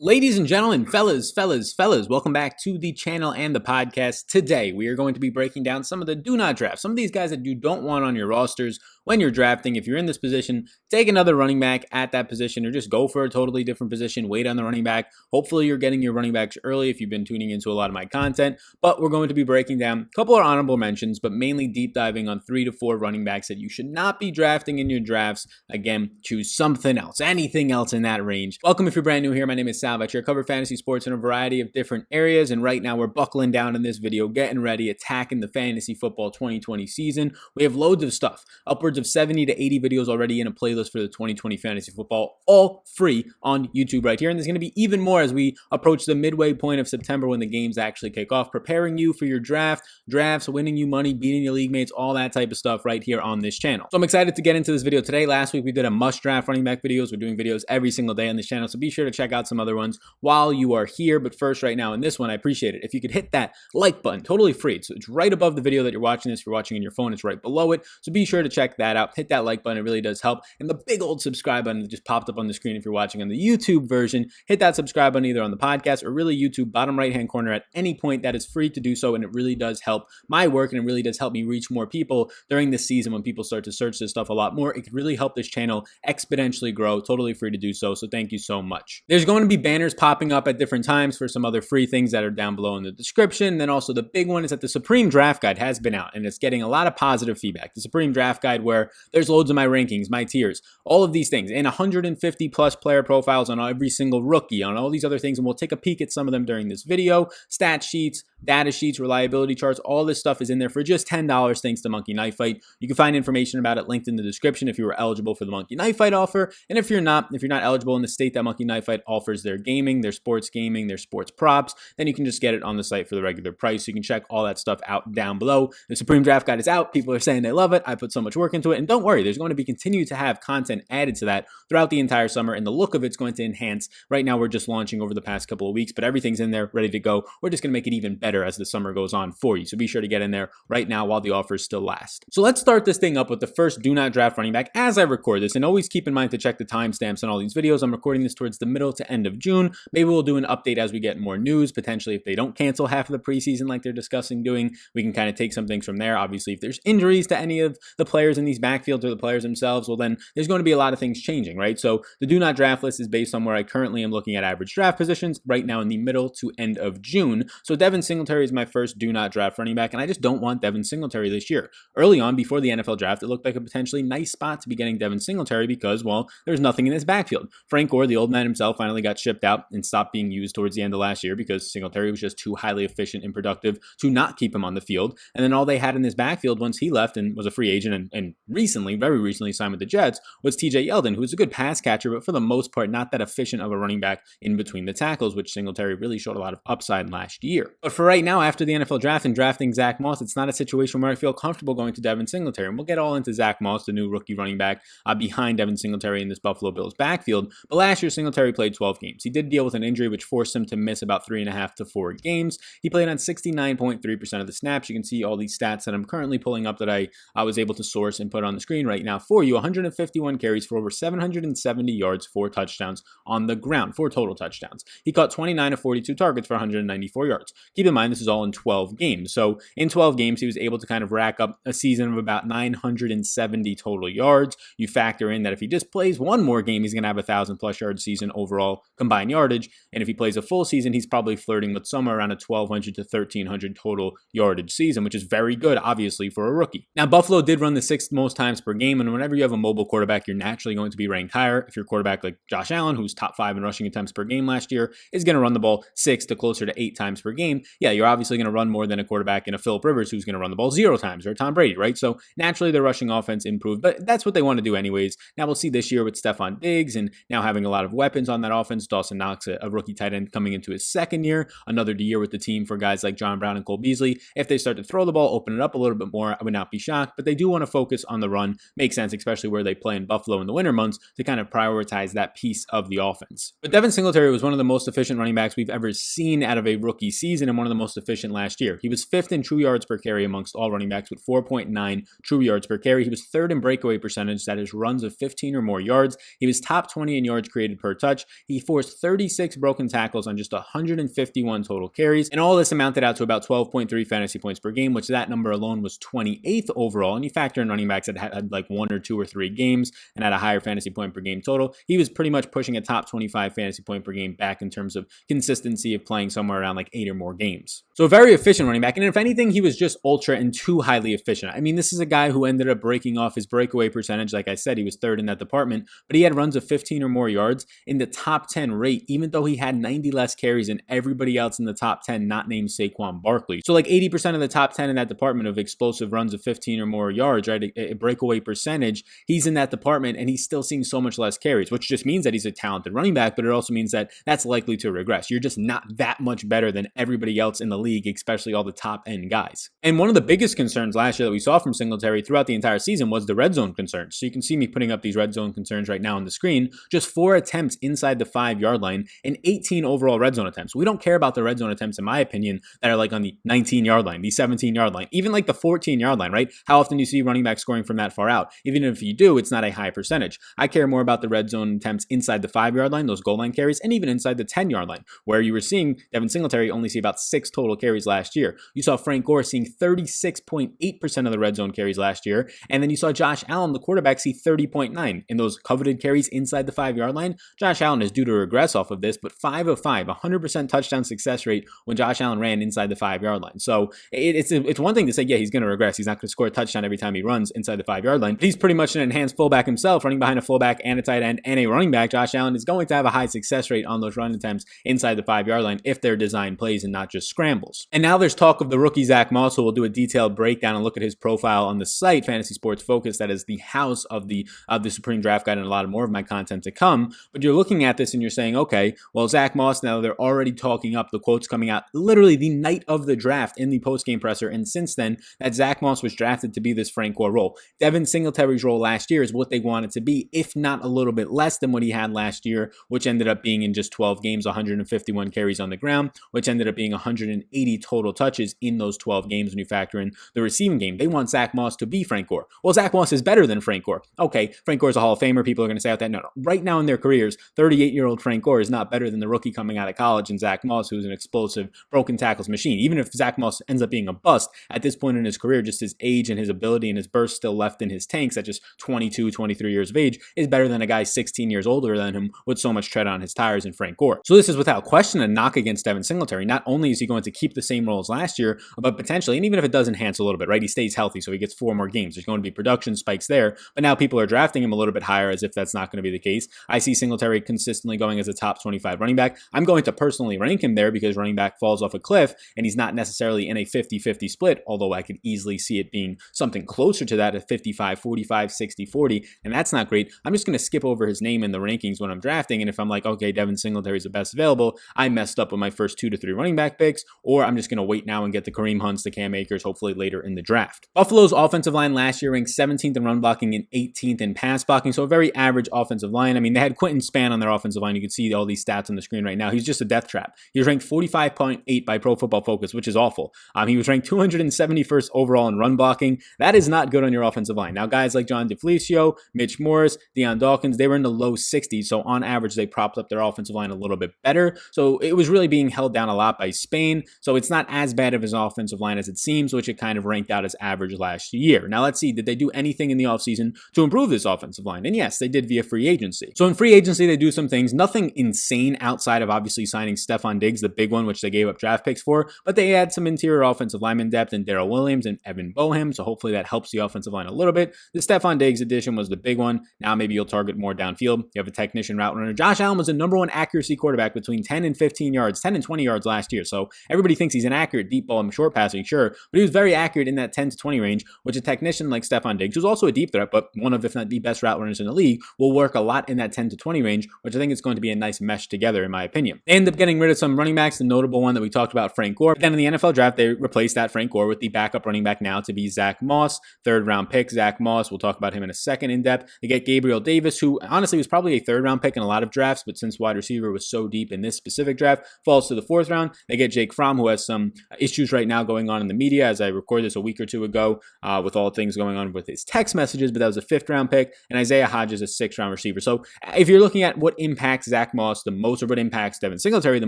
Ladies and gentlemen, fellas, welcome back to the channel and the podcast. Today, we are going to be breaking down some of the do not draft, some of these guys that you don't want on your rosters when you're drafting. If you're in this position, take another running back at that position or just go for a totally different position, wait on the running back. Hopefully, you're getting your running backs early if you've been tuning into a lot of my content, but we're going to be breaking down a couple of honorable mentions, but mainly deep diving on 3 to 4 running backs that you should not be drafting in your drafts. Again, choose something else, anything else in that range. Welcome if you're brand new here. My name is Sal. I cover fantasy sports in a variety of different areas, and right now we're buckling down in this video, getting ready, attacking the fantasy football 2020 season. We have loads of stuff, upwards of 70 to 80 videos already in a playlist for the 2020 fantasy football, all free on YouTube right here. And there's going to be even more as we approach the midway point of September when the games actually kick off, preparing you for your drafts, winning you money, beating your league mates, all that type of stuff right here on this channel. So I'm excited to get into this video today. Last week we did a must draft running back videos. We're doing videos every single day on this channel, so be sure to check out some other ones while you are here. But first, right now in this one, I appreciate it if you could hit that like button, totally free. So it's right above the video that you're watching this. If you're watching on your phone, it's right below it. So be sure to check that out. Hit that like button. It really does help. And the big old subscribe button that just popped up on the screen if you're watching on the YouTube version, hit that subscribe button either on the podcast or really YouTube bottom right hand corner at any point. That is free to do so. And it really does help my work, and it really does help me reach more people during this season when people start to search this stuff a lot more. It could really help this channel exponentially grow. Totally free to do so. So thank you so much. There's going to be banners popping up at different times for some other free things that are down below in the description. Then also the big one is that the Supreme Draft Guide has been out and it's getting a lot of positive feedback. The Supreme Draft Guide, where there's loads of my rankings, my tiers, all of these things, and 150 plus player profiles on every single rookie, on all these other things. And we'll take a peek at some of them during this video. Stat sheets, data sheets, reliability charts, all this stuff is in there for just $10 thanks to Monkey Knife Fight. You can find information about it linked in the description if you were eligible for the Monkey Knife Fight offer. And if you're not eligible in the state that Monkey Knife Fight offers their gaming, their sports gaming, their sports props, then you can just get it on the site for the regular price. So you can check all that stuff out down below. The Supreme Draft Guide is out. People are saying they love it. I put so much work into it. And don't worry, there's going to be continue to have content added to that throughout the entire summer, and the look of it's going to enhance. Right now, we're just launching over the past couple of weeks, but everything's in there ready to go. We're just going to make it even better as the summer goes on for you. So be sure to get in there right now while the offers still last. So let's start this thing up with the first do not draft running back as I record this. And always keep in mind to check the timestamps on all these videos. I'm recording this towards the middle to end of June. Maybe we'll do an update as we get more news. Potentially, if they don't cancel half of the preseason like they're discussing doing, we can kind of take some things from there. Obviously, if there's injuries to any of the players in these backfields or the players themselves, well, then there's going to be a lot of things changing, right? So the do not draft list is based on where I currently am looking at average draft positions right now in the middle to end of June. So Devin Singletary is my first do not draft running back, and I just don't want Devin Singletary this year. Early on, before the NFL draft, it looked like a potentially nice spot to be getting Devin Singletary because, well, there's nothing in his backfield. Frank Gore, the old man himself, finally got shipped out and stopped being used towards the end of last year because Singletary was just too highly efficient and productive to not keep him on the field. And then all they had in this backfield once he left and was a free agent and recently, very recently signed with the Jets, was TJ Yeldon, who was a good pass catcher, but for the most part, not that efficient of a running back in between the tackles, which Singletary really showed a lot of upside last year. But for right now, after the NFL draft and drafting Zack Moss, it's not a situation where I feel comfortable going to Devin Singletary. And we'll get all into Zack Moss, the new rookie running back behind Devin Singletary in this Buffalo Bills backfield. But last year, Singletary played 12 games. He did deal with an injury, which forced him to miss about 3.5 to 4 games. He played on 69.3% of the snaps. You can see all these stats that I'm currently pulling up that I was able to source and put on the screen right now for you. 151 carries for over 770 yards, 4 touchdowns on the ground, 4 total touchdowns. He caught 29 of 42 targets for 194 yards. Keep in mind, this is all in 12 games. So in 12 games, he was able to kind of rack up a season of about 970 total yards. You factor in that if he just plays one more game, he's going to have a 1,000+ yard season overall combined yardage. And if he plays a full season, he's probably flirting with somewhere around a 1,200 to 1,300 total yardage season, which is very good, obviously, for a rookie. Now, Buffalo did run the 6th most times per game, and whenever you have a mobile quarterback, you're naturally going to be ranked higher. If your quarterback like Josh Allen, who's top 5 in rushing attempts per game last year, is going to run the ball 6 to closer to 8 times per game, yeah, you're obviously going to run more than a quarterback in a Phillip Rivers who's going to run the ball 0 times, or Tom Brady, right? So naturally, their rushing offense improved, but that's what they want to do anyways. Now we'll see this year with Stephon Diggs and now having a lot of weapons on that offense. Dawson Knox, a rookie tight end coming into his second year, another year with the team for guys like John Brown and Cole Beasley. If they start to throw the ball, open it up a little bit more, I would not be shocked, but they do want to focus on the run. Makes sense, especially where they play in Buffalo in the winter months, to kind of prioritize that piece of the offense. But Devin Singletary was one of the most efficient running backs we've ever seen out of a rookie season and one of the most efficient last year. He was 5th in true yards per carry amongst all running backs with 4.9 true yards per carry. He was 3rd in breakaway percentage, that is runs of 15 or more yards. He was top 20 in yards created per touch. He forced 36 broken tackles on just 151 total carries, and all this amounted out to about 12.3 fantasy points per game, which that number alone was 28th overall. And you factor in running backs that had like 1 or 2 or 3 games and had a higher fantasy point per game total. He was pretty much pushing a top 25 fantasy point per game back in terms of consistency of playing somewhere around like 8 or more games. So a very efficient running back. And if anything, he was just ultra and too highly efficient. I mean, this is a guy who ended up breaking off his breakaway percentage. Like I said, he was 3rd in that department, but he had runs of 15 or more yards in the top 10 rate, even though he had 90 less carries than everybody else in the top 10, not named Saquon Barkley. So like 80% of the top 10 in that department of explosive runs of 15 or more yards, right? A breakaway percentage, he's in that department and he's still seeing so much less carries, which just means that he's a talented running back, but it also means that that's likely to regress. You're just not that much better than everybody else in the league, especially all the top end guys. And one of the biggest concerns last year that we saw from Singletary throughout the entire season was the red zone concerns. So you can see me putting up these red zone concerns right now on the screen. Just 4 attempts inside the 5-yard line and 18 overall red zone attempts. We don't care about the red zone attempts, in my opinion, that are like on the 19-yard line, the 17-yard line, even like the 14-yard line, right? How often do you see running back scoring from that far out? Even if you do, it's not a high percentage. I care more about the red zone attempts inside the 5-yard line, those goal line carries, and even inside the 10-yard line, where you were seeing Devin Singletary only see about 6 total carries last year. You saw Frank Gore seeing 36.8% of the red zone carries last year, and then you saw Josh Allen, the quarterback, see 30.9 in those coveted carries inside the 5-yard line. Josh Allen is due to regress off of this, but 5 of 5, 100% touchdown success rate when Josh Allen ran inside the 5-yard line. So it's one thing to say, yeah, he's going to regress. He's not going to score a touchdown every time he runs inside the 5-yard line. But he's pretty much an enhanced fullback himself, running behind a fullback and a tight end and a running back. Josh Allen is going to have a high success rate on those run attempts inside the 5-yard line if they're designed plays and not just scrambles. And now there's talk of the rookie Zack Moss, who will do a detailed breakdown and look at his profile on the site, Fantasy Sports Focus. That is the house of the Supreme Draft Guide and a lot of more of my content to come. But you're looking at this and you're saying, okay, well, Zack Moss, now they're already talking up, the quotes coming out literally the night of the draft in the postgame presser. And since then, that Zack Moss was drafted to be this Frank Gore role. Devin Singletary's role last year is what they wanted to be, if not a little bit less than what he had last year, which ended up being in just 12 games, 151 carries on the ground, which ended up being 180 total touches in those 12 games when you factor in the receiving game. They want Zack Moss to be Frank Gore. Well, Zack Moss is better than Frank Gore. Okay, Frank Gore's a Hall of Famer. People are going to say out that. No. Right now in their careers, 38-year-old Frank Gore is not better than the rookie coming out of college and Zack Moss, who's an explosive broken tackles machine. Even if Zack Moss ends up being a bust at this point in his career, just his age and his ability and his burst still left in his tanks at just 22, 23 years of age is better than a guy 16 years older than him with so much tread on his tires in Frank Gore. So this is without question a knock against Devin Singletary. Not only is he going to keep the same role as last year, but potentially, and even if it does enhance a little bit, right? He stays healthy, so he gets 4 more games. There's going to be production spikes there, but now people are drafting him a little bit higher as if that's not going to be the case. I see Singletary consistently going as a top 25 running back. I'm going to personally rank him there because running back falls off a cliff and he's not necessarily in a 50-50 split, although I could easily see it being something closer to that at 55-45, 60-40, and that's not great. I'm just going to skip over his name in the rankings when I'm drafting, and if I'm like, okay, Devin Singletary is the best available, I messed up with my first 2 to 3 running back picks, or I'm just going to wait now and get the Kareem Hunts, the Cam Akers, hopefully later in the draft. Buffalo's offensive line last year ranked 17th in run blocking and 18th in pass blocking, so a very average offensive line. I mean, they had Quentin Spann on their offensive line. You can see all these stats on the screen right now. He's just a death trap. He was ranked 45.8 by Pro Football Focus, which is awful. He was ranked 271st overall in run blocking. That is not good on your offensive line. Now, guys like John DeFelicio, Mitch Morris, Deion Dawkins, they were in the low 60s, so on average, they propped up their offensive line a little bit better. So it was really being held down a lot by Spain, so it's not as bad of his offensive line as it seems, which it kind of ranked out as average last year. Now, let's see, did they do anything in the offseason to improve this offensive line? And yes, they did via free agency. So in free agency, they do some things, nothing insane outside of obviously signing Stephon Diggs, the big one, which they gave up draft picks for, but they add some interior offensive lineman depth in Darrell Williams and Evan Boehm, so hopefully that helps the offensive line a little bit. The Stephon Diggs addition was the big one. Now maybe you'll target more downfield. You have a technician route runner. Josh Allen was the number 1 accuracy quarterback between 10 and 15 yards, 10 and 20 yards last year, so everybody thinks he's an accurate deep ball and short passing, sure, but he was very accurate in that 10 to 20 range, which a technician like Stephon Diggs, who's also a deep threat, but one of, if not the best route runners in the league, will work a lot in that 10 to 20 range, which I think is going to be a nice mesh together, in my opinion. They end up getting rid of some running backs, the notable one that we talked about, Frank Gore. But then in the NFL draft, they replaced that Frank Gore with the backup running back now to be Zack Moss, 3rd round pick. Zack Moss, we'll talk about him in a second in depth. They get Gabriel Davis, who honestly was probably a 3rd round pick in a lot of drafts, but since wide receiver was so deep in this specific draft, falls to the 4th round. They get Jake Fromm, who has some issues right now going on in the media as I record this a week or two ago with all things going on with his text messages, but that was a 5th-round pick, and Isaiah Hodgins, a 6th-round receiver. So if you're looking at what impacts Zach Moss the most or what impacts Devin Singletary the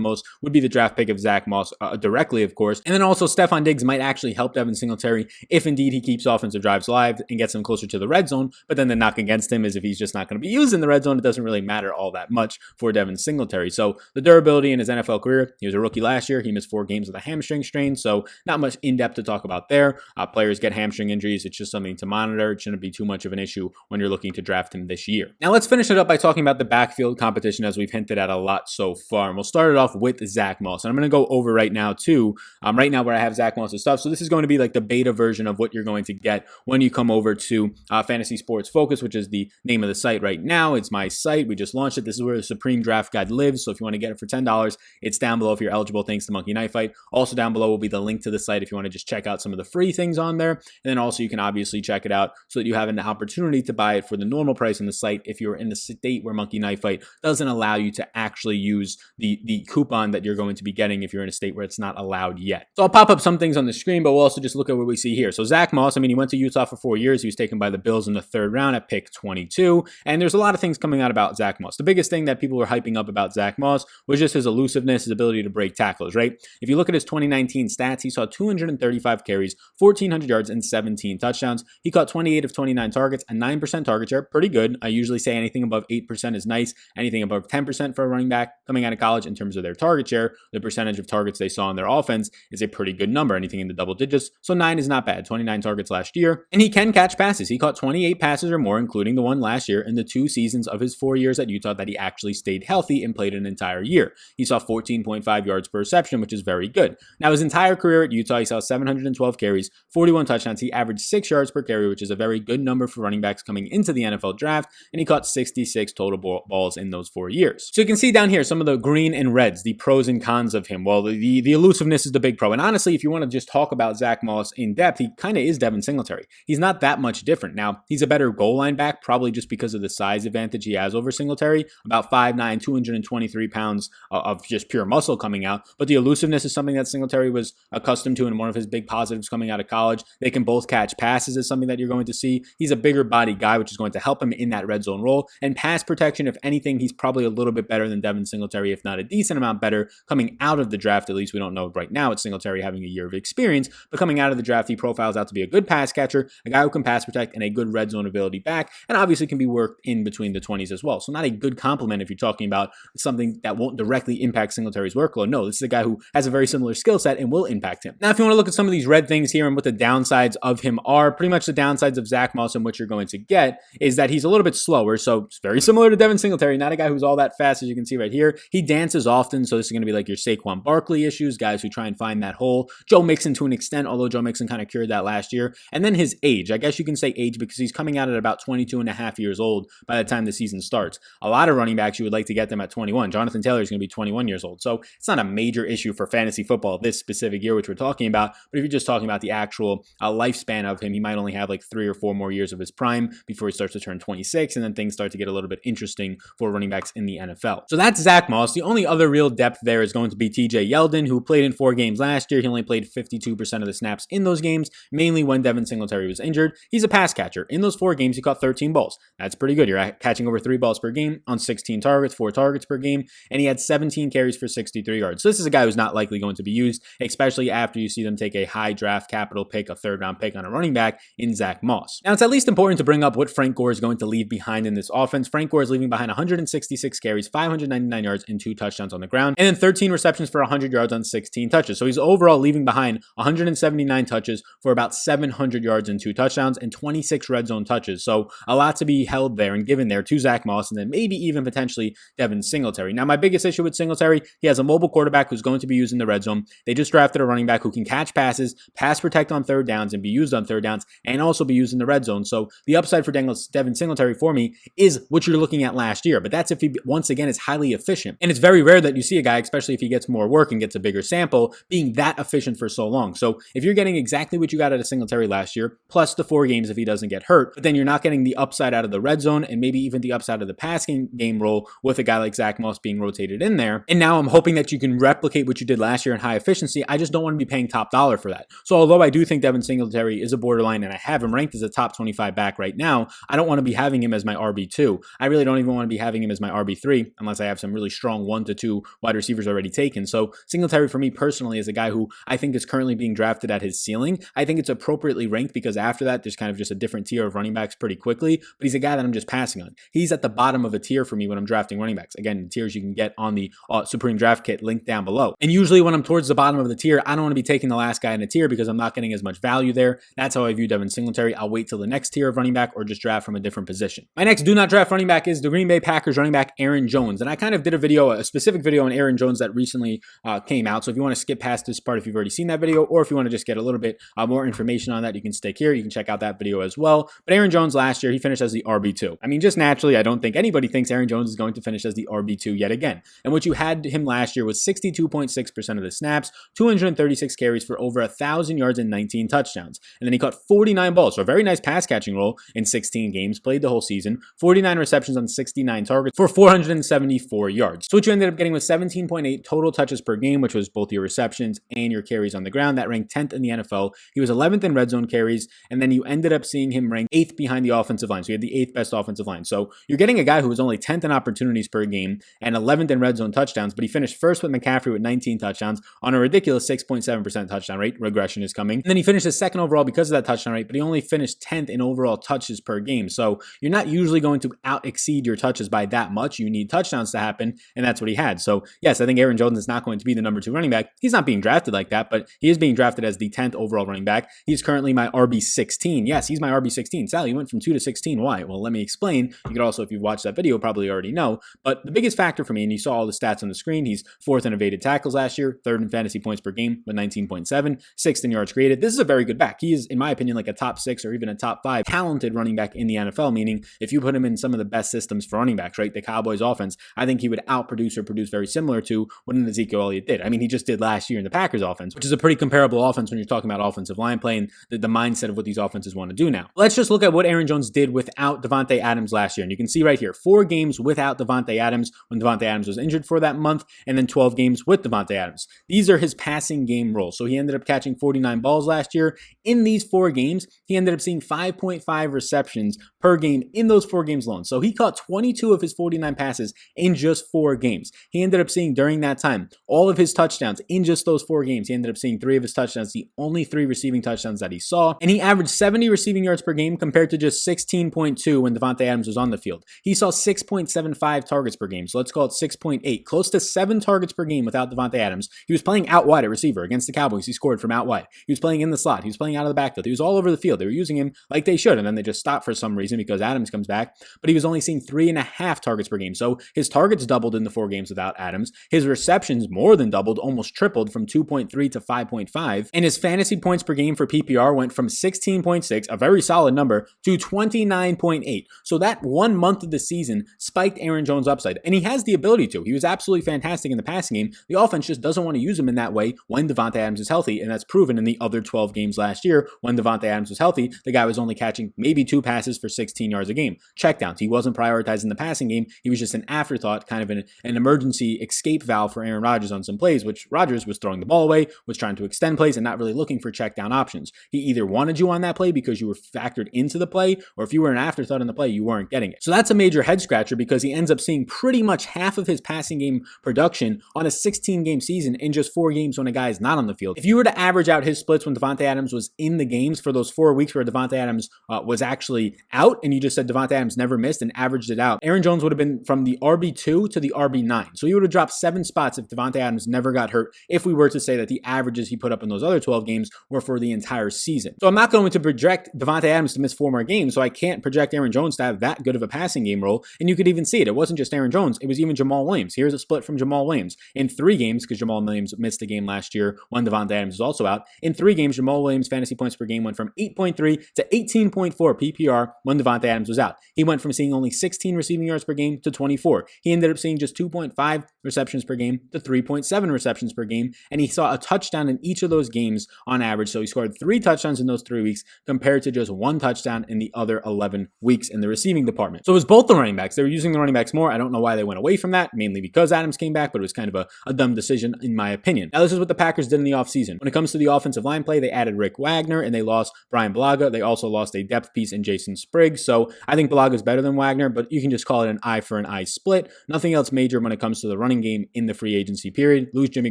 most, would be the draft pick of Zach Moss directly, of course. And then also Stephon Diggs might actually help Devin Singletary if indeed he keeps offensive drives live and gets them closer to the red zone. But then the knock against him is if he's just not going to be used in the red zone, it doesn't really matter all that much for Devin Singletary. So the durability in his NFL career, he was a rookie last year. He missed 4 games with a hamstring strain, so not much in-depth to talk about there. Players get hamstring injuries. It's just something to monitor. It shouldn't be too much of an issue when you're looking to draft him this year. Now let's finish it up by talking about the backfield competition as we've hinted at a lot so far. And we'll start it off with Zach Moss. And I'm going to go over right now too, right now where I have Zach Moss's stuff. So this is going to be like the beta version of what you're going to get when you come over to Fantasy Sports Focus, which is the name of the site right now. It's my site. We just launched it. This is where the Supreme Draft Guide lives. So if you want to get it for $10, it's down below if you're eligible, thanks to Monkey Knife Fight. Also down below will be the link to the site if you want to just check out some of the free things on there. And then also you can obviously check it out so that you have an opportunity to buy it for the normal price on the site if you're in the state where Monkey Knife Fight doesn't allow you to actually use the coupon that you're going to be getting if you're in a state where it's not allowed yet. So I'll pop up some things on the screen, but we'll also just look at what we see here. So Zach Moss, I mean, he went to Utah for 4 years. He was taken by the Bills in the 3rd round at pick 22. And there's a lot of things coming out about Zach Moss. The biggest thing that people were hyping up about Zach Moss was just his elusiveness, his ability to break tackles, right? If you look at his 2019 stats, he saw 235 carries, 1,400 yards, and 17 touchdowns. He caught 28 of 29 targets, a 9% target share, pretty good. I usually say anything above 8% is nice. Anything above 10% for a running back coming out of college in terms of their target share, the percentage of targets they saw in their offense is a pretty good number, anything in the double digits. So 9 is not bad, 29 targets last year. And he can catch passes. He caught 28 passes or more, including the one last year in the 2 seasons of his 4 years at Utah that he actually stayed healthy and played an entire year. He saw 14.5 yards per reception, which is very good. Now, his entire career at Utah, he saw 712 carries, 41 touchdowns. He averaged 6 yards per carry, which is a very good number for running backs coming into the NFL draft. And he caught 66 total balls in those 4 years. So you can see down here some of the green and reds, the pros and cons of him. Well, the elusiveness is the big pro. And honestly, if you want to just talk about Zach Moss in depth, he kind of is Devin Singletary. He's not that much different. Now, he's a better goal line back, probably just because of the size advantage he has over Singletary, about 5'9", 223 pounds of just pure muscle coming out. But the elusiveness is something that Singletary was accustomed to and one of his big positives coming out of college. They can both catch passes is something that you're going to see. He's a bigger body guy, which is going to help him in that red zone role. And pass protection, if anything, he's probably a little bit better than Devin Singletary, if not a decent amount better coming out of the draft. At least we don't know right now. It's Singletary having a year of experience, but coming out of the draft, he profiles out to be a good pass catcher, a guy who can pass protect, and a good red zone ability back, and obviously can be worked in between the 20s as well. So not a good compliment if you're talking about something that won't directly impact Singletary's workload. No, this is a guy who has a very similar skill set and will impact him. Now, if you want to look at some of these red things here and what the downsides of him are, pretty much the downsides of Zach Moss and what you're going to get is that he's a little bit slower. So it's very similar to Devin Singletary, not a guy who's all that fast, as you can see right here. He dances often, so this is going to be like your Saquon Barkley issues, guys who try and find that hole. Joe Mixon to an extent, although Joe Mixon kind of cured that last year. And then his age. I guess you can say age because he's coming out at about 22 and a half years old by the time the season starts. A lot of running backs, you would like to get them at 21. Jonathan Taylor is going to be 21 years old. So it's not a major issue for fantasy football this specific year, which we're talking about. But if you're just talking about the actual lifespan of him, he might only have like 3 or 4 more years of his prime before he starts to turn 26. And then things start to get a little bit interesting for running backs in the NFL. So that's Zach Moss. The only other real depth there is going to be TJ Yeldon, who played in 4 games last year. He only played 52% of the snaps in those games, mainly when Devin Singletary was injured. He's a pass catcher. In those 4 games, he caught 13 balls. That's pretty good. You're catching over 3 balls per game on 16 targets, 4 targets per game, and he had 17 carries for 63 yards. So this is a guy who's not likely going to be used, especially after you see them take a high draft capital pick, a 3rd-round pick on a running back in Zach Moss. Now, it's at least important to bring up what Frank Gore is going to leave behind in this offense. Frank Gore is leaving behind 166 carries, 599 yards, and 2 touchdowns on the ground, and then 13 receptions for 100 yards on 16 touches. So he's overall leaving behind 179 touches for about 700 yards and 2 touchdowns and 26 red zone touches. So a lot to be held there and given there to Zach Moss and then maybe even potentially Devin Singletary. Now, my biggest issue with Singletary, he has a mobile quarterback who's going to be used in the red zone. They just drafted a running back who can catch passes, pass protect on 3rd downs, and be used on 3rd downs, and also be used in the red zone. So the upside for Devin Singletary for me is what you're looking at last year. But that's if he, once again, is highly efficient. And it's very rare that you see a guy, especially if he gets more work and gets a bigger sample, being that efficient for so long. So if you're getting exactly what you got out of Singletary last year, plus the 4 games if he doesn't get hurt, but then you're not getting the upside out of the red zone and maybe even the upside of the passing game role with a guy like Zach Moss being rotated in there. And now I'm hoping that you can replicate what you did last year in high efficiency, I just don't want to be paying top dollar for that. So although I do think Devin Singletary is a borderline and I have him ranked as a top 25 back right now, I don't want to be having him as my RB2. I really don't even want to be having him as my RB3 unless I have some really strong 1 to 2 wide receivers already taken. So Singletary for me personally is a guy who I think is currently being drafted at his ceiling. I think it's appropriately ranked because after that, there's kind of just a different tier of running backs pretty quickly, but he's a guy that I'm just passing on. He's at the bottom of a tier for me when I'm drafting running backs. Again, the tiers you can get on the Supreme Draft Kit linked down below. And usually when I'm towards the bottom of the tier, I don't want to be taking the last guy in a tier because I'm not getting as much value there. That's how I view Devin Singletary. I'll wait till the next tier of running back or just draft from a different position. My next do not draft running back is the Green Bay Packers running back Aaron Jones. And I kind of did a specific video on Aaron Jones that recently came out. So if you want to skip past this part, if you've already seen that video, or if you want to just get a little bit more information on that, you can stick here. You can check out that video as well. But Aaron Jones last year, he finished as the RB2. I mean, just naturally, I don't think anybody thinks Aaron Jones is going to finish as the RB2 yet again. And what you had him last year was 62.6% of the snaps, 236 carries for over 1,000 yards and 19 touchdowns. And then he caught 49 balls. So a very nice pass catching role in 16 games, played the whole season, 49 receptions on 69 targets for 474 yards. So what you ended up getting was 17.8 total touches per game, which was both your receptions and your carries on the ground. That ranked 10th in the NFL. He was 11th in red zone carries. And then you ended up seeing him ranked 8th behind the offensive line. So he had the 8th best offensive line. So you're getting a guy who was only 10th in opportunities per game and 11th in red zone touchdowns, but he finished first with McCaffrey with 19 touchdowns on a ridiculous 6.7% touchdown rate. Regression is coming. And then he finished his second overall because of that touchdown rate, but he only finished 10th in overall touches per game. So you're not usually going to out exceed your touches by that much. You need touchdowns to happen, and that's what he had. So yes, I think Aaron Jones is not going to be the number 2 running back. He's not being drafted like that, but he is being drafted as the 10th overall running back. He's currently my RB16. Yes, he's my RB16. Sally, you went from 2 to 16. Why? Well, let me explain. You could also, if you've watched that video, probably already know. But the biggest factor for me, and you saw all the stats on the screen, he's 4th in evaded tackles last year, 3rd in fantasy points per game with 19.7, 6th in yards created. This is a very good back. He is, in my opinion, like a top 6 or even a top 5 talented running back in the NFL, meaning if you put him in some of the best systems for running backs, right, the Cowboys offense, I think he would outproduce or produce very similar to what an Ezekiel Elliott did. I mean, he just did last year in the Packers offense, which is a pretty comparable offense when you're talking about offensive line play and the mindset of what these offenses want to do now. Let's just look at what Aaron Jones did without Davante Adams last year. And you can see right here, 4 games without Davante Adams when Davante Adams was injured for that month, and then 12 games with Davante Adams. These are his passing game roles. So he ended up catching 49 balls last year. In these 4 games, he ended up seeing 5.5 receptions per game in those 4 games alone. So he caught 22 of his 49 passes in just 4 games. He ended up seeing during that time all of his touchdowns in just those 4 games. He ended up seeing 3 of his touchdowns, the only 3 receiving touchdowns that he saw. And he averaged 70 receiving yards per game compared to just 16.2 when Davante Adams was on the field. He saw 6.75 targets per game. So let's call it 6.8, close to 7 targets per game without Davante Adams. He was playing out wide at receiver against the Cowboys. He scored from out wide. He was playing in the slot. He was playing out of the backfield. He was all over the field. They were using him like they should. And then they just stopped for some reason because Adams comes back. But he was only seeing 3.5 targets per game. So his targets doubled in the 4 games without Adams. His receptions more than doubled, almost tripled from 2.3 to 5.5. And his fantasy points per game for PPR went from 16.6, a very solid number, to 29.8. So that 1 month of the season spiked Aaron Jones' upside. And he has the ability to. He was absolutely fantastic in the passing game. The offense just doesn't want to use him in that way when Davante Adams is healthy. And that's proven in the other 12 games last year when Davante Adams was healthy. The guy was only catching maybe 2 passes for 16 yards a game. Checkdowns. He wasn't prioritizing the passing game. He was just an afterthought, kind of an emergency escape valve for Aaron Rodgers on some plays, which Rodgers was throwing the ball away, was trying to extend plays and not really looking for check down options. He either wanted you on that play because you were factored into the play, or if you were an afterthought in the play, you weren't getting it. So that's a major head scratcher because he ends up seeing pretty much half of his passing game production on a 16-game season in just 4 games when a guy is not on the field. If you were to average out his splits when Davante Adams was in the games for those 4 weeks where Davante Adams was actually out, and you just said Davante Adams never missed and averaged it out, Aaron Jones would have been from the RB2 to the RB9. So he would have dropped 7 spots if Davante Adams never got hurt, if we were to say that the averages he put up in those other 12 games were for the entire season. So I'm not going to project Davante Adams to miss 4 more games, so I can't project Aaron Jones to have that good of a passing game role. And you could even see it. It wasn't just Aaron Jones. It was even Jamal Williams. Here's a split from Jamal Williams. In 3 games, because Jamal Williams missed a game last year when Davante Adams was also out, in 3 games, Jamal Williams' fantasy points per game went from 8.3 to 18.4 PPR when Davante Adams was out. He went from seeing only 16 receiving yards per game to 24. He ended up seeing just 2.5 receptions per game to 3.7 receptions per game, and he saw a touchdown in each of those games on average. So he scored 3 touchdowns in those 3 weeks compared to just 1 touchdown in the other 11 weeks in the receiving department. So it was both the running backs. They were using the running backs more. I don't know why they went away from that, mainly because Adams came back, but it was kind of a dumb decision decision in my opinion. Now, this is what the Packers did in the offseason. When it comes to the offensive line play, they added Rick Wagner and they lost Brian Bulaga. They also lost a depth piece in Jason Spriggs. So I think Bulaga is better than Wagner, but you can just call it an eye for an eye split. Nothing else major when it comes to the running game in the free agency period. Lose Jimmy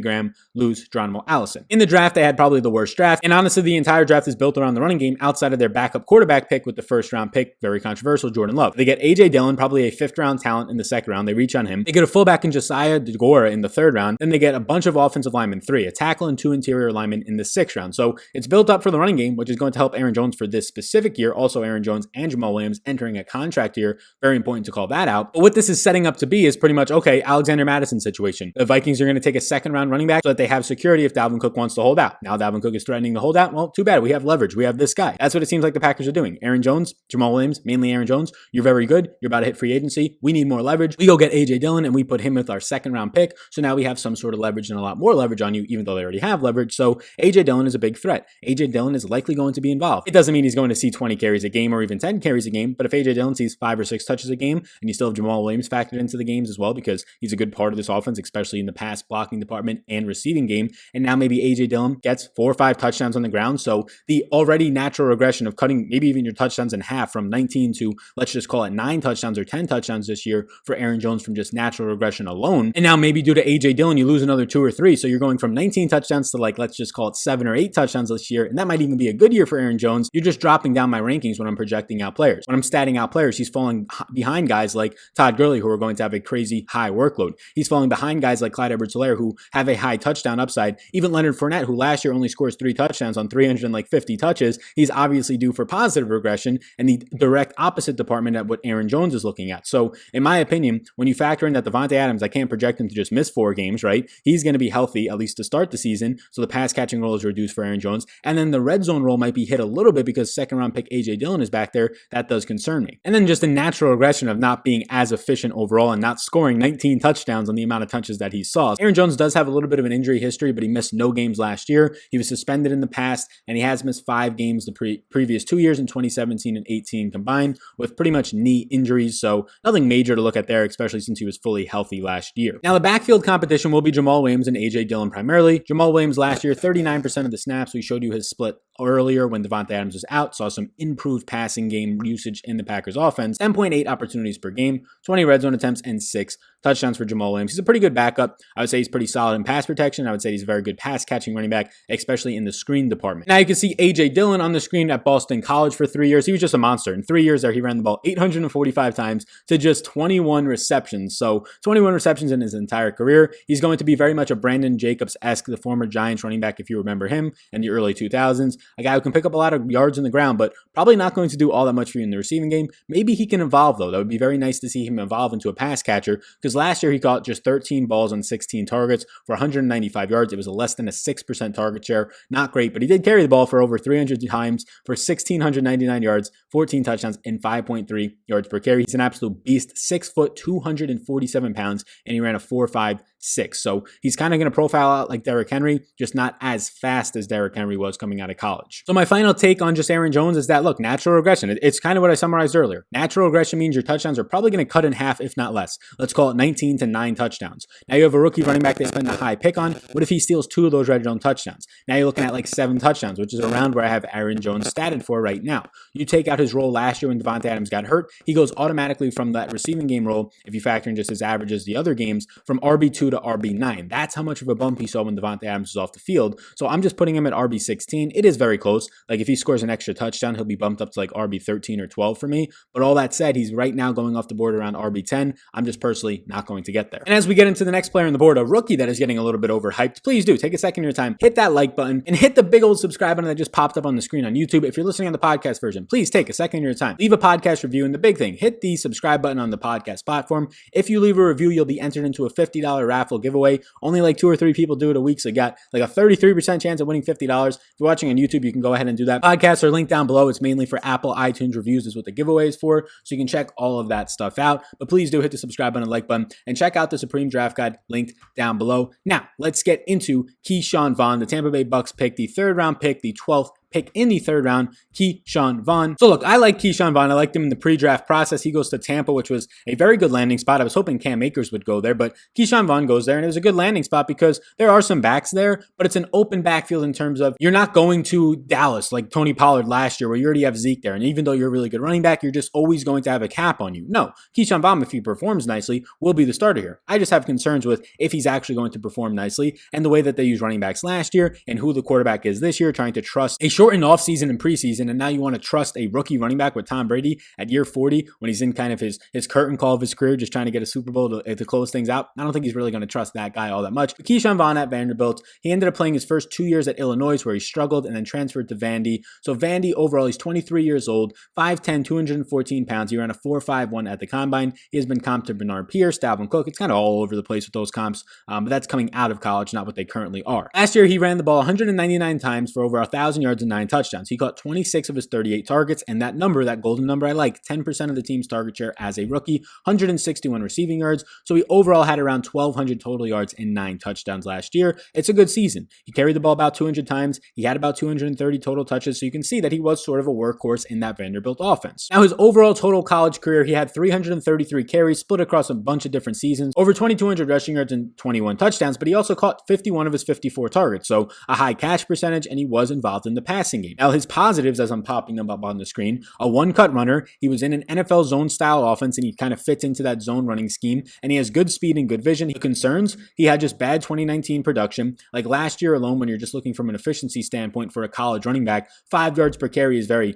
Graham, lose Geronimo Allison. In the draft, they had probably the worst draft. And honestly, the entire draft is built around the running game outside of their backup quarterback pick with the first round pick. Very controversial, Jordan Love. They get A.J. Dillon, probably a fifth round talent in the second round. They reach on him. They get a fullback in Josiah DeGora in the third round. Then they get a bunch of offensive linemen, 3, a tackle and 2 interior linemen in the sixth round. So it's built up for the running game, which is going to help Aaron Jones for this specific year. Also, Aaron Jones and Jamal Williams entering a contract year. Very important to call that out. But what this is setting up to be is pretty much, okay, Alexander Mattison situation. The Vikings are going to take a second round running back so that they have security if Dalvin Cook wants to hold out. Now Dalvin Cook is threatening to hold out. Well, too bad. We have leverage. We have this guy. That's what it seems like the Packers are doing. Aaron Jones, Jamal Williams, mainly Aaron Jones. You're very good. You're about to hit free agency. We need more leverage. We go get A.J. Dillon and we put him with our second round pick. So now we have some sort of leverage and a lot more leverage on you, even though they already have leverage. So A.J. Dillon is a big threat. A.J. Dillon is likely going to be involved. It doesn't mean he's going to see 20 carries a game or even 10 carries a game, but if A.J. Dillon sees 5 or 6 touches a game, and you still have Jamal Williams factored into the games as well, because he's a good part of this offense, especially in the pass blocking department and receiving game. And now maybe A.J. Dillon gets 4 or 5 touchdowns on the ground. So the already natural regression of cutting maybe even your touchdowns in half from 19 to, let's just call it 9 touchdowns or 10 touchdowns this year for Aaron Jones from just natural regression alone. And now maybe due to A.J. Dillon, you lose another 2 or 3. So you're going from 19 touchdowns to let's just call it 7 or 8 touchdowns this year. And that might even be a good year for Aaron Jones. You're just dropping down my rankings when I'm projecting out players. When I'm statting out players, he's falling behind guys like Todd Gurley, who are going to have a crazy high workload. He's falling behind guys like Clyde Edwards-Helaire, who have a high touchdown upside. Even Leonard Fournette, who last year only scores 3 touchdowns on 350 touches, he's obviously due for positive regression and the direct opposite department at what Aaron Jones is looking at. So in my opinion, when you factor in that Davante Adams, I can't project him to just miss 4 games, right? He's going to be healthy at least to start the season. So the pass catching role is reduced for Aaron Jones. And then the red zone role might be hit a little bit because second round pick A.J. Dillon is back there. That does concern me. And then just the natural regression of not being as efficient overall and not scoring 19 touchdowns on the amount of touches that he saw. Aaron Jones does have a little bit of an injury history, but he missed no games last year. He was suspended in the past, and he has missed 5 games the previous 2 years in 2017 and 18 combined with pretty much knee injuries. So nothing major to look at there, especially since he was fully healthy last year. Now the backfield competition will be Jamal Williams and A.J. Dillon primarily. Jamal Williams last year, 39% of the snaps. We showed you his split earlier when Davante Adams was out. Saw some improved passing game usage in the Packers offense. 10.8 opportunities per game, 20 red zone attempts, and 6 touchdowns for Jamal Williams. He's a pretty good backup. I would say he's pretty solid in pass protection. I would say he's a very good pass catching running back, especially in the screen department. Now you can see A.J. Dillon on the screen at Boston College for 3 years. He was just a monster. In 3 years there, he ran the ball 845 times to just 21 receptions. So 21 receptions in his entire career. He's going to be very much a Brandon Jacobs-esque, the former Giants running back, if you remember him, in the early 2000s. A guy who can pick up a lot of yards in the ground, but probably not going to do all that much for you in the receiving game. Maybe he can evolve, though. That would be very nice to see him evolve into a pass catcher, because last year he caught just 13 balls on 16 targets for 195 yards. It was a less than a 6% target share. Not great, but he did carry the ball for over 300 times for 1,699 yards, 14 touchdowns, and 5.3 yards per carry. He's an absolute beast, 6 foot, 247 pounds, and he ran a 4.56. So he's kind of going to profile out like Derrick Henry, just not as fast as Derrick Henry was coming out of college. So my final take on just Aaron Jones is that, look, natural regression. It's kind of what I summarized earlier. Natural regression means your touchdowns are probably going to cut in half, if not less. Let's call it 19 to 9 touchdowns. Now you have a rookie running back they spend a high pick on. What if he steals 2 of those red zone touchdowns? Now you're looking at like 7 touchdowns, which is around where I have Aaron Jones statted for right now. You take out his role last year when Davante Adams got hurt, he goes automatically from that receiving game role, if you factor in just his averages the other games, from RB2 to RB9. That's how much of a bump he saw when Davante Adams was off the field. So I'm just putting him at RB16. It is very close. Like if he scores an extra touchdown, he'll be bumped up to like RB13 or 12 for me. But all that said, he's right now going off the board around RB10. I'm just personally not going to get there. And as we get into the next player on the board, a rookie that is getting a little bit overhyped, please do take a second of your time, hit that like button, and hit the big old subscribe button that just popped up on the screen on YouTube. If you're listening on the podcast version, please take a second of your time. Leave a podcast review, and the big thing, hit the subscribe button on the podcast platform. If you leave a review, you'll be entered into a $50 raffle giveaway. Only like 2 or 3 people do it a week, so you got like a 33% chance of winning $50. If you're watching on YouTube, you can go ahead and do that. Podcasts are linked down below. It's mainly for Apple iTunes reviews is what the giveaway is for, so you can check all of that stuff out. But please do hit the subscribe button, like button, and check out the Supreme Draft Guide linked down below. Now, let's get into Keyshawn Vaughn, the Tampa Bay Bucs pick, the 3rd round pick, the 12th pick in the 3rd round, Keyshawn Vaughn. So look, I like Keyshawn Vaughn. I liked him in the pre-draft process. He goes to Tampa, which was a very good landing spot. I was hoping Cam Akers would go there, but Keyshawn Vaughn goes there, and it was a good landing spot because there are some backs there, but it's an open backfield in terms of you're not going to Dallas like Tony Pollard last year where you already have Zeke there, and even though you're a really good running back, you're just always going to have a cap on you. No, Keyshawn Vaughn, if he performs nicely, will be the starter here. I just have concerns with if he's actually going to perform nicely and the way that they used running backs last year and who the quarterback is this year, trying to trust a shortened offseason and preseason, and now you want to trust a rookie running back with Tom Brady at year 40 when he's in kind of his curtain call of his career, just trying to get a Super Bowl to close things out. I don't think he's really going to trust that guy all that much. But Keyshawn Vaughn at Vanderbilt, he ended up playing his first 2 years at Illinois where he struggled and then transferred to Vandy. So Vandy overall, he's 23 years old, 5'10", 214 pounds. He ran a 4.51 at the combine. He has been comped to Bernard Pierce, Dalvin Cook. It's kind of all over the place with those comps, but that's coming out of college, not what they currently are. Last year, he ran the ball 199 times for over 1,000 yards and 9 touchdowns. He caught 26 of his 38 targets, and that number, that golden number I like, 10% of the team's target share as a rookie, 161 receiving yards. So he overall had around 1,200 total yards and 9 touchdowns last year. It's a good season. He carried the ball about 200 times. He had about 230 total touches, so you can see that he was sort of a workhorse in that Vanderbilt offense. Now, his overall total college career, he had 333 carries split across a bunch of different seasons, over 2,200 rushing yards and 21 touchdowns, but he also caught 51 of his 54 targets, so a high catch percentage, and he was involved in the passing game. Now, his positives, as I'm popping them up on the screen, a one-cut runner. He was in an NFL zone-style offense, and he kind of fits into that zone running scheme, and he has good speed and good vision. The concerns, he had just bad 2019 production. Like last year alone, when you're just looking from an efficiency standpoint for a college running back, 5 yards per carry is very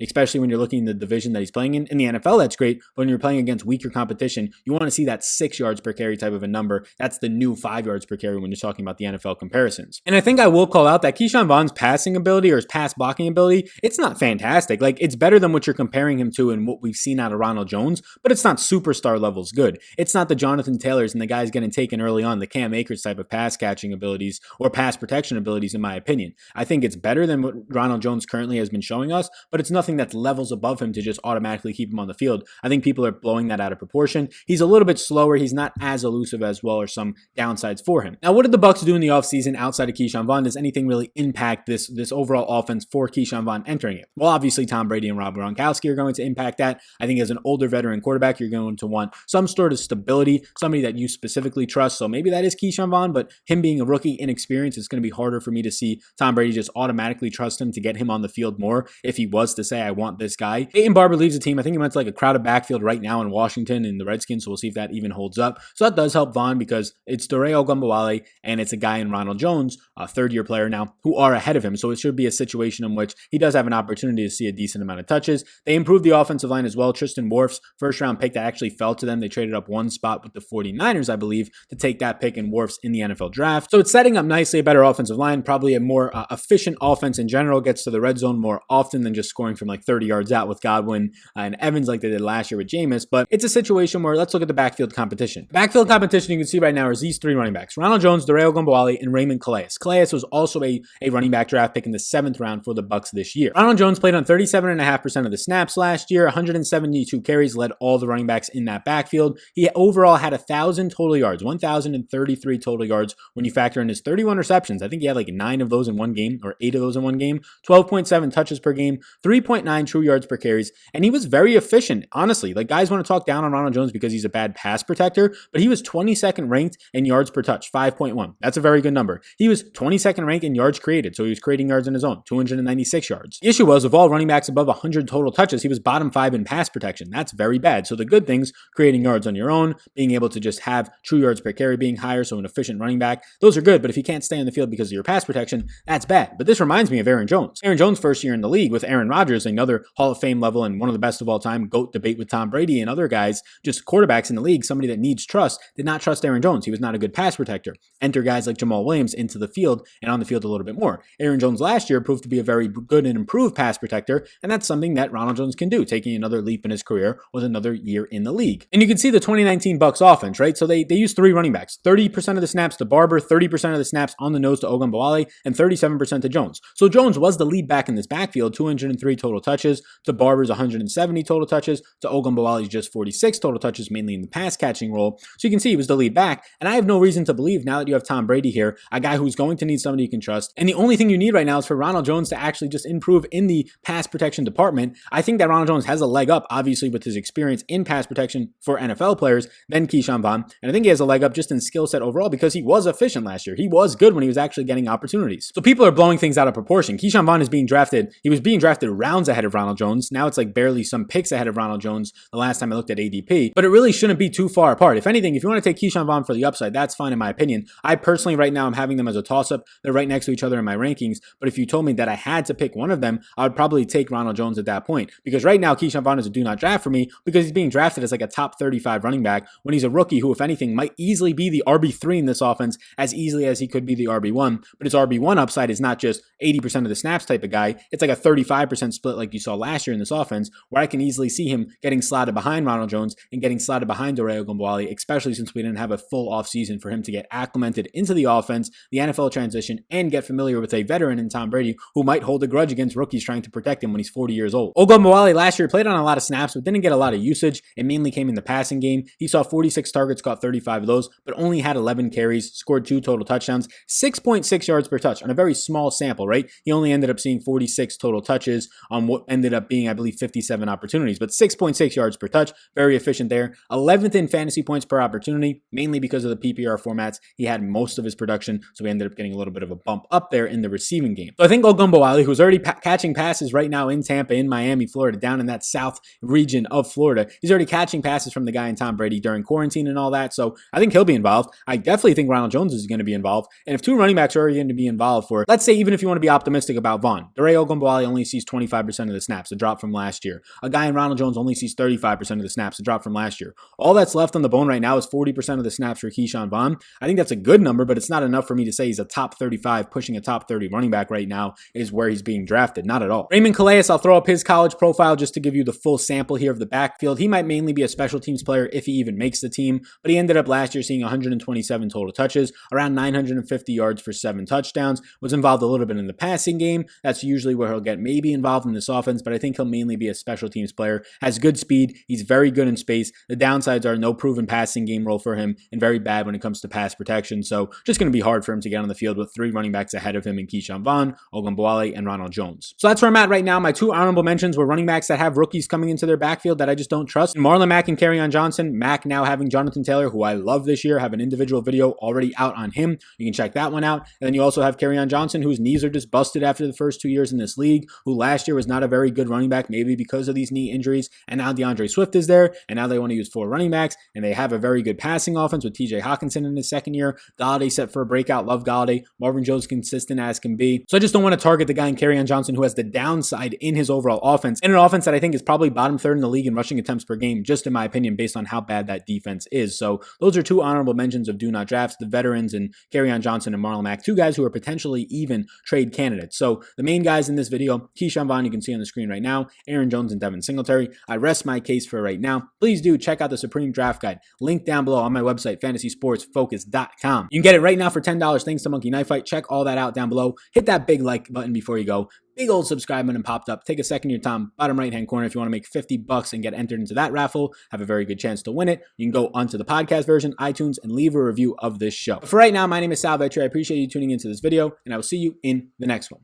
especially when you're looking in the division that he's playing in. In the NFL, that's great, but when you're playing against weaker competition, you want to see that 6 yards per carry type of a number. That's the new 5 yards per carry when you're talking about the NFL comparisons. And I think I will call out that Keyshawn Vaughn's passing ability or his pass blocking ability, it's not fantastic. Like, it's better than what you're comparing him to and what we've seen out of Ronald Jones, but it's not superstar levels good. It's not the Jonathan Taylors and the guys getting taken early on, the Cam Akers type of pass catching abilities or pass protection abilities, in my opinion. I think it's better than what Ronald Jones currently has been showing us, but it's nothing that's levels above him to just automatically keep him on the field. I think people are blowing that out of proportion. He's a little bit slower. He's not as elusive as well, or some downsides for him. Now, what did the Bucs do in the offseason outside of Keyshawn Vaughn? Does anything really impact this overall offense for Keyshawn Vaughn entering it? Well, obviously, Tom Brady and Rob Gronkowski are going to impact that. I think as an older veteran quarterback, you're going to want some sort of stability, somebody that you specifically trust. So maybe that is Keyshawn Vaughn, but him being a rookie, inexperienced, it's going to be harder for me to see Tom Brady just automatically trust him to get him on the field more if he was to say, I want this guy. Peyton Barber leaves the team. I think he went to like a crowded backfield right now in Washington in the Redskins, so we'll see if that even holds up. So that does help Vaughn because it's Dore Ogunbowale and it's a guy in Ronald Jones, a third-year player now, who are ahead of him. So it should be a situation in which he does have an opportunity to see a decent amount of touches. They improved the offensive line as well. Tristan Wirfs, first-round pick that actually fell to them. They traded up one spot with the 49ers, I believe, to take that pick in Wirfs in the NFL draft. So it's setting up nicely, a better offensive line, probably a more efficient offense in general, gets to the red zone more often than just scoring from like 30 yards out with Godwin and Evans like they did last year with Jameis. But it's a situation where let's look at the backfield competition. Backfield competition you can see right now is these 3 running backs: Ronald Jones, Dore Ogunbowale, and Raymond Calais. Calais was also a running back draft pick in the 7th round for the Bucs this year. Ronald Jones played on 37.5% of the snaps last year, 172 carries, led all the running backs in that backfield. He overall had 1,000 total yards, 1,033 total yards when you factor in his 31 receptions. I think he had like 9 of those in one game or 8 of those in one game, 12.7 touches per game, 3.9 true yards per carries, and he was very efficient. Honestly, like, guys want to talk down on Ronald Jones because he's a bad pass protector, but he was 22nd ranked in yards per touch, 5.1. That's a very good number. He was 22nd ranked in yards created, so he was creating yards in his own, 296 yards. The issue was, of all running backs above 100 total touches, he was bottom 5 in pass protection. That's very bad. So the good things, creating yards on your own, being able to just have true yards per carry being higher, so an efficient running back, those are good, but if you can't stay on the field because of your pass protection, that's bad. But this reminds me of Aaron Jones. Aaron Jones' first year in the league with Aaron Rodgers, another Hall of Fame level and one of the best of all time, GOAT debate with Tom Brady and other guys, just quarterbacks in the league, somebody that needs trust, did not trust Aaron Jones. He was not a good pass protector. Enter guys like Jamal Williams into the field and on the field a little bit more. Aaron Jones last year proved to be a very good and improved pass protector, and that's something that Ronald Jones can do, taking another leap in his career with another year in the league. And you can see the 2019 Bucs offense, right? So they use 3 running backs, 30% of the snaps to Barber, 30% of the snaps on the nose to Ogunbowale, and 37% to Jones. So Jones was the lead back in this backfield, 203 total touches, to Barber's 170 total touches, to Ogunbowale's just 46 total touches, mainly in the pass catching role. So you can see he was the lead back, and I have no reason to believe now that you have Tom Brady here, a guy who's going to need somebody you can trust, and the only thing you need right now is for Ronald Jones to actually just improve in the pass protection department. I think that Ronald Jones has a leg up, obviously, with his experience in pass protection for NFL players than Keyshawn Vaughn. And I think he has a leg up just in skill set overall because he was efficient last year. He was good when he was actually getting opportunities. So people are blowing things out of proportion. Keyshawn Vaughn is being drafted. He was being drafted rounds ahead of Ronald Jones. Now it's like barely some picks ahead of Ronald Jones the last time I looked at ADP. But it really shouldn't be too far apart. If anything, if you want to take Keyshawn Vaughn for the upside, that's fine in my opinion. I personally right now am having them as a toss-up. They're right next to each other in my rankings. But if you told me that I had to pick one of them, I would probably take Ronald Jones at that point. Because right now, Keyshawn Vaughn is a do not draft for me because he's being drafted as like a top 35 running back when he's a rookie who, if anything, might easily be the RB3 in this offense as easily as he could be the RB1. But his RB1 upside is not just 80% of the snaps type of guy. It's like a 35% split like you saw last year in this offense, where I can easily see him getting slotted behind Ronald Jones and getting slotted behind Dario Ogunbowale, especially since we didn't have a full offseason for him to get acclimated into the offense, the NFL transition, and get familiar with a veteran in Tom Brady who might hold a grudge against rookies trying to protect him when he's 40 years old. Ogunbowale last year played on a lot of snaps, but didn't get a lot of usage. It mainly came in the passing game. He saw 46 targets, caught 35 of those, but only had 11 carries, scored 2 total touchdowns, 6.6 yards per touch on a very small sample, right? He only ended up seeing 46 total touches on what ended up being, I believe, 57 opportunities, but 6.6 yards per touch, very efficient there. 11th in fantasy points per opportunity, mainly because of the PPR formats. He had most of his production, so he ended up getting a little bit of a bump up there in the receiving game. So I think Ogunbowale, who's already catching passes right now in Tampa, in Miami, Florida, down in that south region of Florida, he's already catching passes from the guy in Tom Brady during quarantine and all that, so I think he'll be involved. I definitely think Ronald Jones is going to be involved, and if 2 running backs are already going to be involved for, let's say, even if you want to be optimistic about Vaughn, Dario Ogunbowale only sees 25% of the snaps, a drop from last year. A guy in Ronald Jones only sees 35% of the snaps, a drop from last year. All that's left on the bone right now is 40% of the snaps for Keyshawn Vaughn. I think that's a good number, but it's not enough for me to say he's a top 35, pushing a top 30 running back right now is where he's being drafted. Not at all. Raymond Calais, I'll throw up his college profile just to give you the full sample here of the backfield. He might mainly be a special teams player if he even makes the team, but he ended up last year seeing 127 total touches, around 950 yards for 7 touchdowns, was involved a little bit in the passing game. That's usually where he'll get maybe involved in this offense, but I think he'll mainly be a special teams player. Has good speed. He's very good in space. The downsides are no proven passing game role for him and very bad when it comes to pass protection. So just going to be hard for him to get on the field with 3 running backs ahead of him in Keyshawn Vaughn, Ogunbowale, and Ronald Jones. So that's where I'm at right now. My 2 honorable mentions were running backs that have rookies coming into their backfield that I just don't trust. Marlon Mack and Kerryon Johnson. Mack now having Jonathan Taylor, who I love this year. Have an individual video already out on him. You can check that one out. And then you also have Kerryon Johnson, whose knees are just busted after the first 2 years in this league, who last year was not a very good running back, maybe because of these knee injuries. And now DeAndre Swift is there, and now they want to use 4 running backs, and they have a very good passing offense with TJ Hawkinson in his second year. Galladay set for a breakout. Love Galladay. Marvin Jones consistent as can be. So I just don't want to target the guy in Kerryon Johnson who has the downside in his overall offense, in an offense that I think is probably bottom 3rd in the league in rushing attempts per game, just in my opinion, based on how bad that defense is. So those are 2 honorable mentions of do not drafts, the veterans and Kerryon Johnson and Marlon Mack, 2 guys who are potentially even trade candidates. So the main guys in this video, Keyshawn Vaughn, you can see on the screen right now, Aaron Jones and Devin Singletary. I rest my case for right now. Please do check out the Supreme Draft Guide, link down below on my website, fantasysportsfocus.com. You can get it right now for $10 thanks to Monkey Knife Fight. Check all that out down below. Hit that big like button before you go. Big old subscribe button popped up. Take a second of your time, bottom right-hand corner, if you want to make $50 and get entered into that raffle, have a very good chance to win it. You can go onto the podcast version, iTunes, and leave a review of this show. But for right now, my name is Sal Vetri. I appreciate you tuning into this video, and I will see you in the next one.